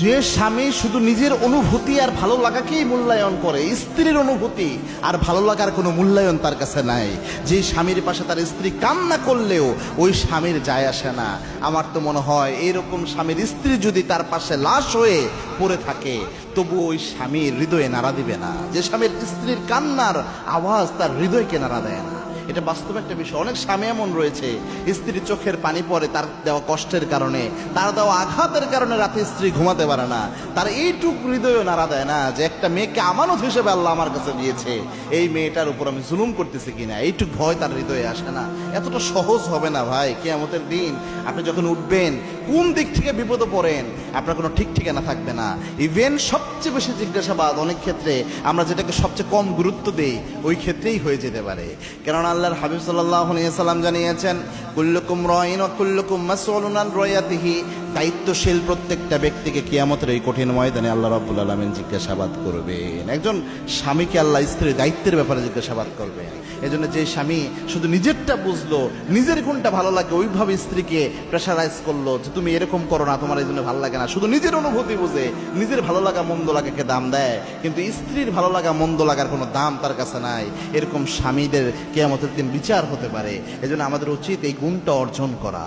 যে স্বামী শুধু নিজের অনুভূতি আর ভালো লাগাকেই মূল্যায়ন করে, স্ত্রীর অনুভূতি আর ভালো লাগার কোনো মূল্যায়ন তার কাছে নাই, যে স্বামীর পাশে তার স্ত্রী কান্না করলেও ওই স্বামীর যায় আসে না, আমার তো মনে হয় এরকম স্বামীর স্ত্রী যদি তার পাশে লাশ হয়ে পড়ে থাকে তবু ওই স্বামীর হৃদয়ে নাড়া দিবে না। যে স্বামীর স্ত্রীর কান্নার আওয়াজ তার হৃদয়কে নাড়া দেয় না, এটা বাস্তব একটা বিষয়। অনেক স্বামী এমন রয়েছে, স্ত্রীর চোখের পানি পড়ে তার দেওয়া কষ্টের কারণে, তার দেওয়া আঘাতের কারণে রাতে স্ত্রী ঘুমাতে পারে না, তার এইটুক হৃদয়ও নাড়া দেয় না যে একটা মেয়েকে আমানত হিসেবে আল্লাহ আমার কাছে দিয়েছে, এই মেয়েটার উপর আমি জুলুম করতেছি কিনা, এইটুক ভয় তার হৃদয়ে আসে না। এতটা সহজ হবে না ভাই। কিয়ামতের দিন আপনি যখন উঠবেন, কোন দিক থেকে বিপদে পড়েন আপনার কোনো ঠিক ঠিকানা থাকবে না। ইভেন সবচেয়ে বেশি জিজ্ঞাসাবাদ অনেক ক্ষেত্রে আমরা যেটাকে সবচেয়ে কম গুরুত্ব দেই ওই ক্ষেত্রেই হয়ে যেতে পারে। কেননা আল্লাহর হাবিব সাল্লাল্লাহু আলাইহি ওয়াসাল্লাম জানিয়েছেন, কুল্লুকুম রাইন ওয়া কুল্লুকুম মাসউলুন আন রায়াতিহি, দায়িত্বশীল প্রত্যেকটা ব্যক্তিকে কিয়ামতের এই কঠিন ময়দানে আল্লাহ রাব্বুল আলামিন জিজ্ঞাসাবাদ করবেন। একজন স্বামীকে আল্লাহ স্ত্রীর দায়িত্বের ব্যাপারে জিজ্ঞাসাবাদ করবেন। এজন্য যে স্বামী শুধু নিজেরটা বুঝলো, নিজের কোনটা ভালো লাগে ওইভাবে স্ত্রীকে প্রেশারাইজ করলো যে তুমি এরকম করো না, তোমার এই জন্য ভালো লাগে না, শুধু নিজের অনুভূতি বুঝে নিজের ভালো লাগা মন্দ লাগাকে দাম দেয়, কিন্তু স্ত্রীর ভালো লাগা মন্দ লাগার কোনো দাম তার কাছে নাই, এরকম স্বামীদের কিয়ামতের দিন বিচার হতে পারে। এজন্য আমাদের উচিত এই গুণটা অর্জন করা।